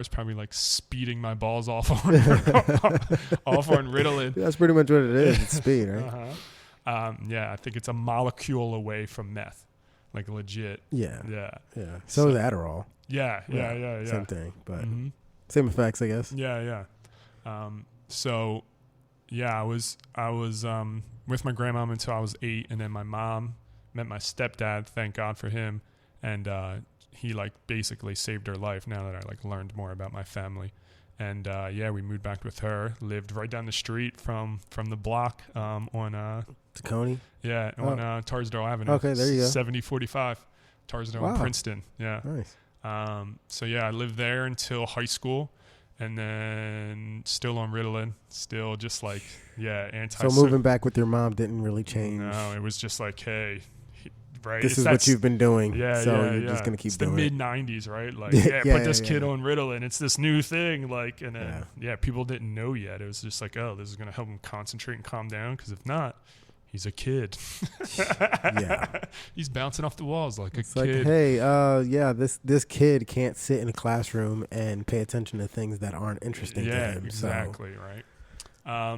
was probably like speeding my balls off on off on Ritalin. That's pretty much what it is. It's speed, right? Yeah, I think it's a molecule away from meth, like legit. Yeah. Yeah. So is Adderall. Yeah. Same thing, but same effects, I guess. Yeah. So yeah, I was with my grandmom until I was 8, and then my mom met my stepdad. Thank God for him, and he like basically saved her life. Now that I like learned more about my family, and we moved back with her. Lived right down the street from the block on Tacony? Yeah, on Tarsdale Avenue. Okay, there you go. 7045 Tarsdale in Princeton. Yeah. Nice. So yeah, I lived there until high school, and then still on Ritalin, still just like, So moving back with your mom didn't really change. No, it was just like, hey, right. This is what you've been doing. Yeah, so yeah, you're just going to keep doing it. it. It's the mid-90s, right? Like, put this kid on Ritalin. It's this new thing. Like, and then, people didn't know yet. It was just like, oh, this is going to help him concentrate and calm down. Because if not, he's a kid. He's bouncing off the walls like a kid. Like, hey, this kid can't sit in a classroom and pay attention to things that aren't interesting to him. Exactly, right. My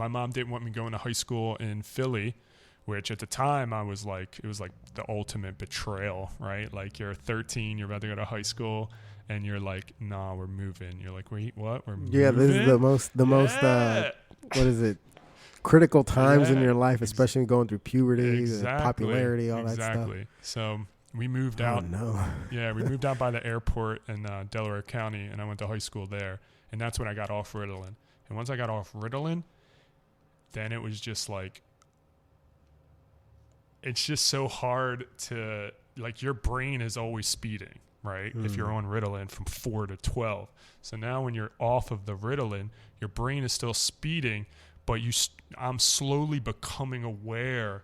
mom didn't want me going to high school in Philly, which at the time it was like the ultimate betrayal, right? Like you're 13, you're about to go to high school, and you're like, nah, we're moving. You're like, wait, what? We're moving? Yeah, this is the most, what is it? Critical times in your life, especially going through puberty, popularity, all that stuff. Exactly. So we moved out. Oh, no. Yeah, we moved out by the airport in Delaware County, and I went to high school there. And that's when I got off Ritalin. And once I got off Ritalin, then it was just like, it's just so hard to, like, your brain is always speeding, right? If you're on Ritalin from 4 to 12. So now when you're off of the Ritalin, your brain is still speeding, but I'm slowly becoming aware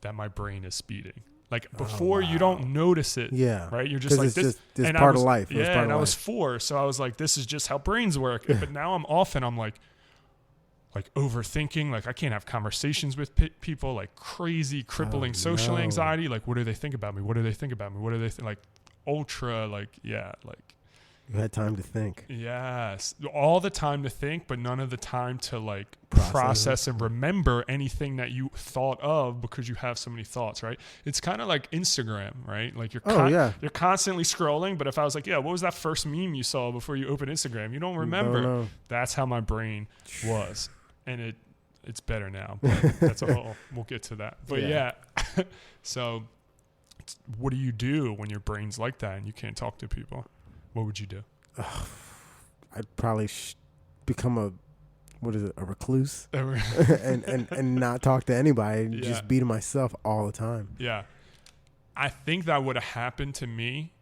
that my brain is speeding. Like before, you don't notice it. Yeah. Right. You're just like this. This part of life. Yeah. And I was 4, so I was like, this is just how brains work. But now I'm off, and I'm like overthinking. Like I can't have conversations with people. Like crazy, crippling social anxiety. Like what do they think about me? What do they think about me? What do they like? Ultra. Like you had time to think. Yes, all the time to think, but none of the time to like process and remember anything that you thought of, because you have so many thoughts, right? It's kind of like Instagram, right? Like you're constantly scrolling, but if I was like, what was that first meme you saw before you opened Instagram? You don't remember. No. That's how my brain was, and it's better now. But that's a whole. We'll get to that. But so what do you do when your brain's like that and you can't talk to people? What would you do? I'd probably become a recluse and not talk to anybody and just be to myself all the time. Yeah. I think that would have happened to me,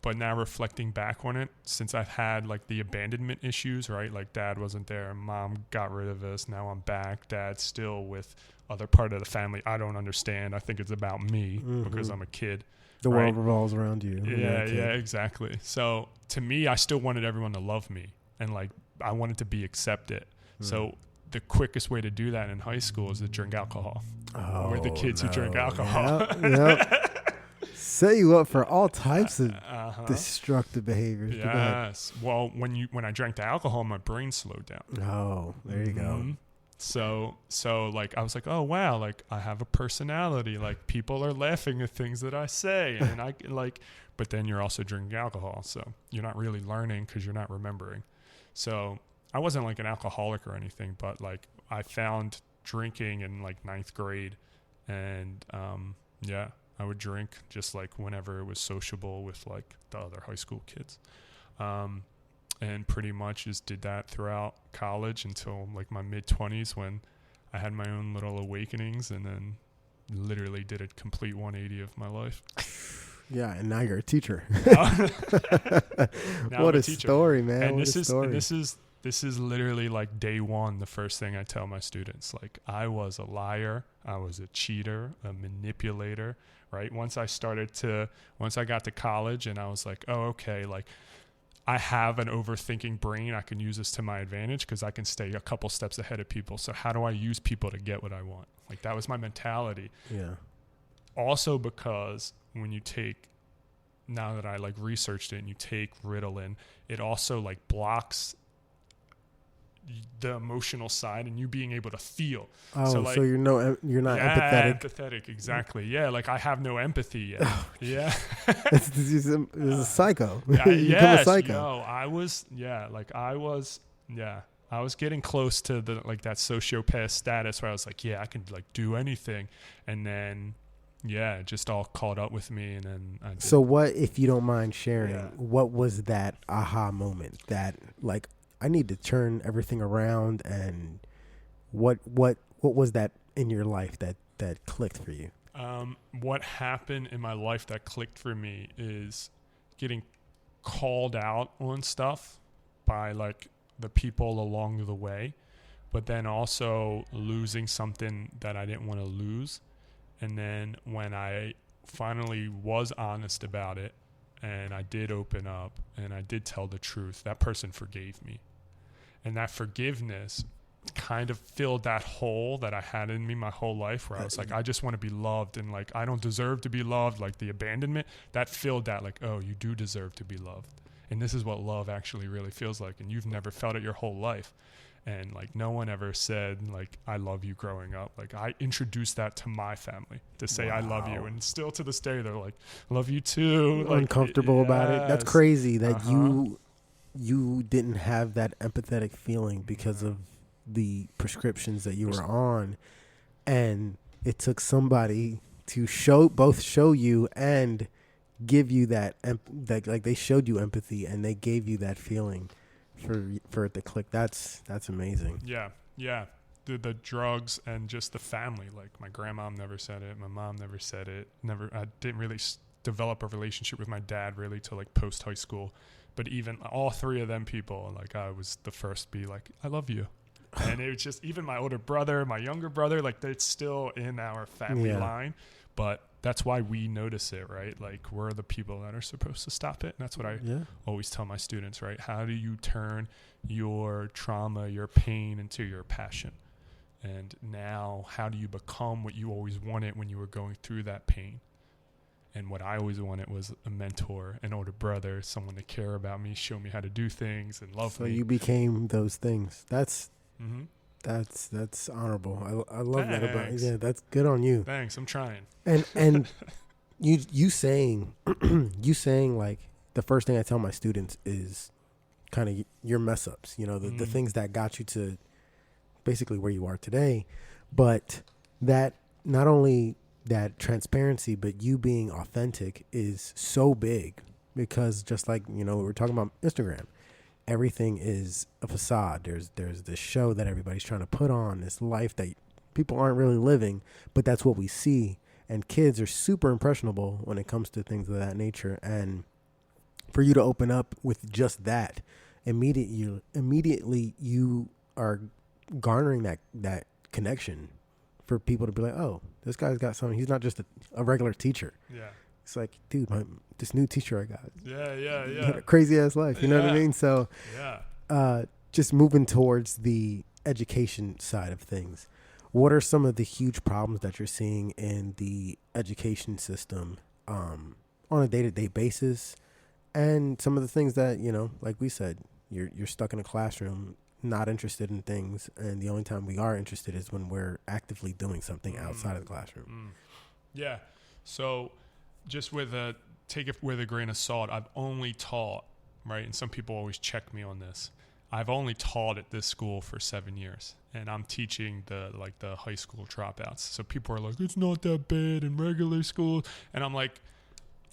but now reflecting back on it, since I've had like the abandonment issues, right? Like dad wasn't there, mom got rid of us, now I'm back, dad's still with other part of the family I don't understand. I think it's about me because I'm a kid. The world revolves around you. Yeah, exactly. So to me, I still wanted everyone to love me, and like I wanted to be accepted. So the quickest way to do that in high school is to drink alcohol. We're the kids who drink alcohol. Yep. Set you up for all types of destructive behaviors. Yes. Well, when I drank the alcohol, my brain slowed down. Oh, there you go. So like I was like, oh wow, like I have a personality, like people are laughing at things that I say, and I like, but then you're also drinking alcohol, so you're not really learning because you're not remembering. So I wasn't like an alcoholic or anything, but like I found drinking in like 9th grade, and I would drink just like whenever it was sociable with like the other high school kids. And pretty much just did that throughout college until like my mid-20s, when I had my own little awakenings, and then literally did a complete 180 of my life. Yeah, and now you're a teacher. What a story, man. And this is literally like day one, the first thing I tell my students. Like, I was a liar, I was a cheater, a manipulator, right? Once I got to college, and I was like, oh, okay, like I have an overthinking brain. I can use this to my advantage because I can stay a couple steps ahead of people. So how do I use people to get what I want? Like, that was my mentality. Yeah. Also, because when you take now that I like researched it, and you take Ritalin, it also like blocks the emotional side and you being able to feel. Oh, so, like, so you're not empathetic. Exactly. Yeah. Like I have no empathy yet. Oh, yeah. This is a psycho. You yes, become a psycho. No, I was getting close to the like that sociopath status where I was like, yeah, I can like do anything. And then it just all caught up with me, and then I did. So what, if you don't mind sharing, what was that aha moment that like I need to turn everything around, and what was that in your life that clicked for you? What happened in my life that clicked for me is getting called out on stuff by like the people along the way, but then also losing something that I didn't want to lose. And then when I finally was honest about it and I did open up and I did tell the truth, that person forgave me. And that forgiveness kind of filled that hole that I had in me my whole life, where I was like, I just want to be loved, and like I don't deserve to be loved, like the abandonment, that filled that, like, oh, you do deserve to be loved. And this is what love actually really feels like, and you've never felt it your whole life. And like no one ever said like I love you growing up. Like I introduced that to my family to say I love you, and still to this day they're like, love you too. Like, uncomfortable about it. That's crazy that you didn't have that empathetic feeling because of the prescriptions that you were on, and it took somebody to show you and give you that like they showed you empathy and they gave you that feeling for it to click. That's amazing. Yeah. The drugs and just the family. Like my grandma never said it. My mom never said it. I didn't really develop a relationship with my dad really till like post high school. But even all three of them people, like I was the first to be like, I love you. And it was just, even my older brother, my younger brother, like it's still in our family line. But that's why we notice it, right? Like we're the people that are supposed to stop it. And that's what I always tell my students, right? How do you turn your trauma, your pain into your passion? And now how do you become what you always wanted when you were going through that pain? And what I always wanted was a mentor, an older brother, someone to care about me, show me how to do things and love me. So you became those things. That's honorable. I love that about you. Yeah, that's good on you. Thanks. I'm trying. And you saying like the first thing I tell my students is kind of your mess ups, the things that got you to basically where you are today, but that not only that transparency, but you being authentic is so big, because just like, we were talking about Instagram, everything is a facade. There's this show that everybody's trying to put on, this life that people aren't really living, but that's what we see. And kids are super impressionable when it comes to things of that nature. And for you to open up with just that, immediately you are garnering that connection for people to be like, oh, this guy's got something. He's not just a regular teacher. Yeah. It's like, dude, this new teacher I got. Yeah. Had a crazy ass life. You know what I mean? So, just moving towards the education side of things, what are some of the huge problems that you're seeing in the education system on a day-to-day basis? And some of the things that, like we said, you're stuck in a classroom, not interested in things, and the only time we are interested is when we're actively doing something outside of the classroom. Yeah. So just take it with a grain of salt, I've only taught, right? And some people always check me on this. I've only taught at this school for 7 years, and I'm teaching the high school dropouts. So people are like, it's not that bad in regular school. And I'm like,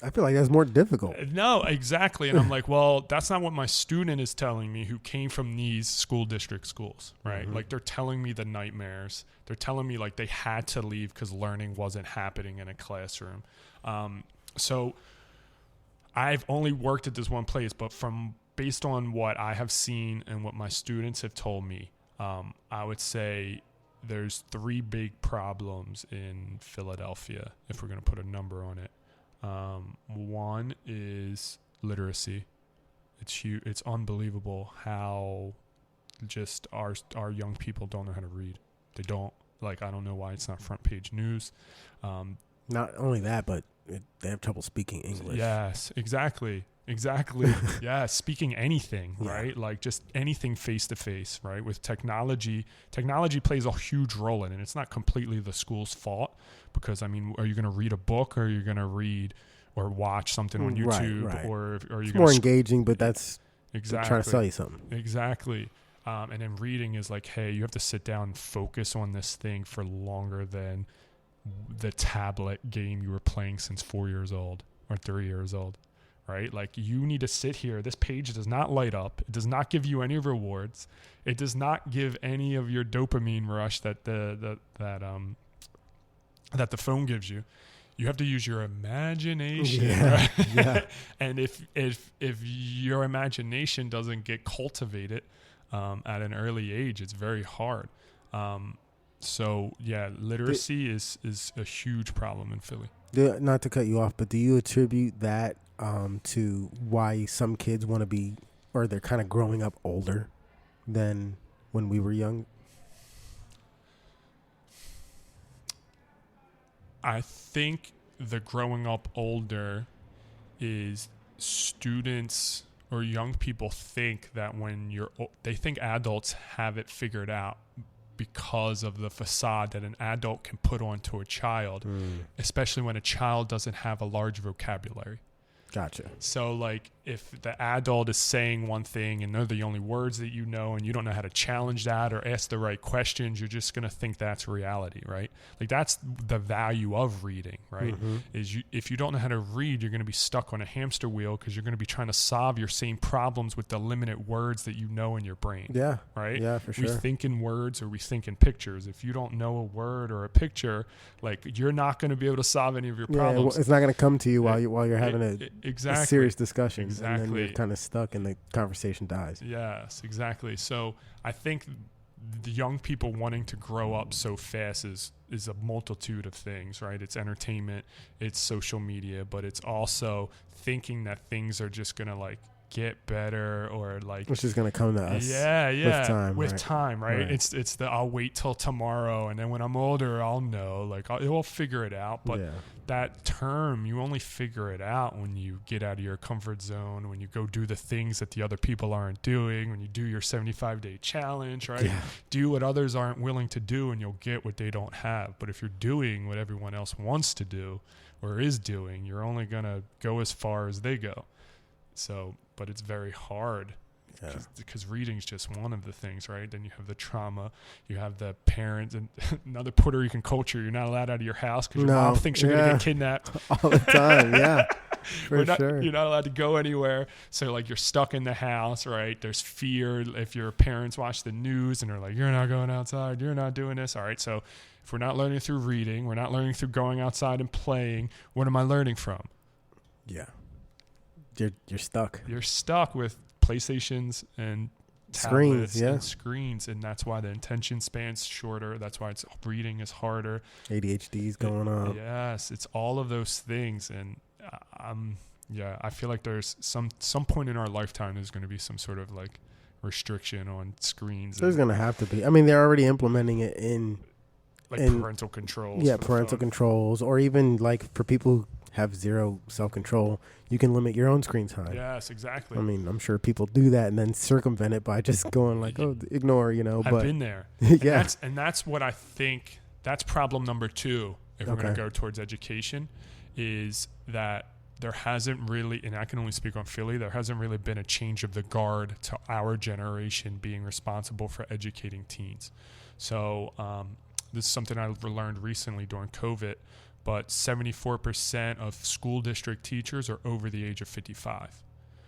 I feel like that's more difficult. No, exactly. And I'm like, well, that's not what my student is telling me who came from these school district schools, right? Mm-hmm. Like they're telling me the nightmares. They're telling me like they had to leave because learning wasn't happening in a classroom. So I've only worked at this one place, but based on what I have seen and what my students have told me, I would say there's 3 big problems in Philadelphia, if we're going to put a number on it. One is literacy. It's unbelievable how just our young people don't know how to read. They don't. Like, I don't know why it's not front page news. Not only that, but they have trouble speaking English. Yes, exactly. Yeah, speaking anything, right? Like just anything face to face, right? With technology plays a huge role in it. It's not completely the school's fault because, I mean, are you going to read a book or are you going to read or watch something on YouTube? Right. Or are you it's more engaging, but that's exactly trying to sell you something. Exactly. And then reading is like, hey, you have to sit down and focus on this thing for longer than the tablet game you were playing since 4 years old or 3 years old. Right? Like you need to sit here. This page does not light up. It does not give you any rewards. It does not give any of your dopamine rush that the phone gives you. You have to use your imagination. Yeah. Right? Yeah. And if your imagination doesn't get cultivated at an early age, it's very hard. So yeah, literacy is a huge problem in Philly. Not to cut you off, but do you attribute that to why some kids want to be, or they're kind of growing up older than when we were young? I think the growing up older is students or young people think that they think adults have it figured out because of the facade that an adult can put onto a child, especially when a child doesn't have a large vocabulary. Gotcha. So like if the adult is saying one thing and they're the only words that you know and you don't know how to challenge that or ask the right questions, you're just going to think that's reality, right? Like that's the value of reading, right? Mm-hmm. If you don't know how to read, you're going to be stuck on a hamster wheel because you're going to be trying to solve your same problems with the limited words that you know in your brain. Yeah. Right? Yeah, for sure. We think in words or we think in pictures. If you don't know a word or a picture, like you're not going to be able to solve any of your problems. It's not going to come to you while you're having exactly. a serious discussion. Exactly. And then you're kind of stuck and the conversation dies. Yes, exactly. So I think the young people wanting to grow up so fast is a multitude of things, right? It's entertainment, it's social media, but it's also thinking that things are just going to like get better or like which is going to come to us with time, right? It's the I'll wait till tomorrow and then when I'm older I'll know, like we'll figure it out. But that term, you only figure it out when you get out of your comfort zone, when you go do the things that the other people aren't doing, when you do your 75-day challenge, right? Do what others aren't willing to do and you'll get what they don't have. But if you're doing what everyone else wants to do or is doing, you're only going to go as far as they go. So, but it's very hard because reading is just one of the things, right? Then you have the trauma, you have the parents, and another Puerto Rican culture. You're not allowed out of your house because your mom thinks you're going to get kidnapped all the time. Yeah, for sure. You're not allowed to go anywhere. So like you're stuck in the house, right? There's fear if your parents watch the news and they're like, you're not going outside, you're not doing this. All right. So if we're not learning through reading, we're not learning through going outside and playing, what am I learning from? Yeah. You're stuck. You're stuck with PlayStations and tablets and screens, and that's why the attention span's shorter. That's why reading is harder. ADHD's going up. Yes, it's all of those things, and I feel like there's some point in our lifetime there's going to be some sort of like restriction on screens. There's going to have to be. I mean, they're already implementing it in parental controls. Yeah, parental controls, or even like for people who have zero self-control, you can limit your own screen time. Yes, exactly. I mean, I'm sure people do that and then circumvent it by just going like, ignore, I've been there. And that's what I think, that's problem number 2, if we're going to go towards education, is that there hasn't really, and I can only speak on Philly, there hasn't really been a change of the guard to our generation being responsible for educating teens. So this is something I learned recently during COVID, but 74% of school district teachers are over the age of 55.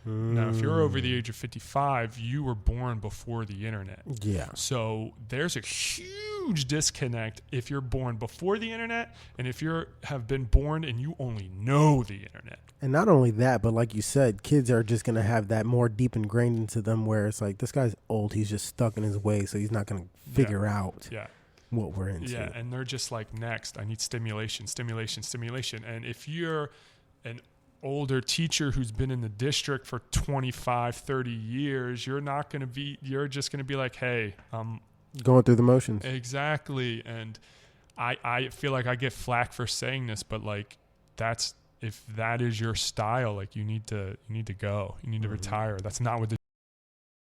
Now, if you're over the age of 55, you were born before the internet. Yeah. So there's a huge disconnect if you're born before the internet and if you have been born and you only know the internet. And not only that, but like you said, kids are just going to have that more deep ingrained into them where it's like, this guy's old, he's just stuck in his way, so he's not going to figure out what we're into. Yeah, and they're just like, next, I need stimulation. And if you're an older teacher who's been in the district for 25, 30 years, you're just going to be like, hey, going through the motions. Exactly. And I feel like I get flack for saying this, but like that's if that is your style, like you need to go, you need to retire. That's not what the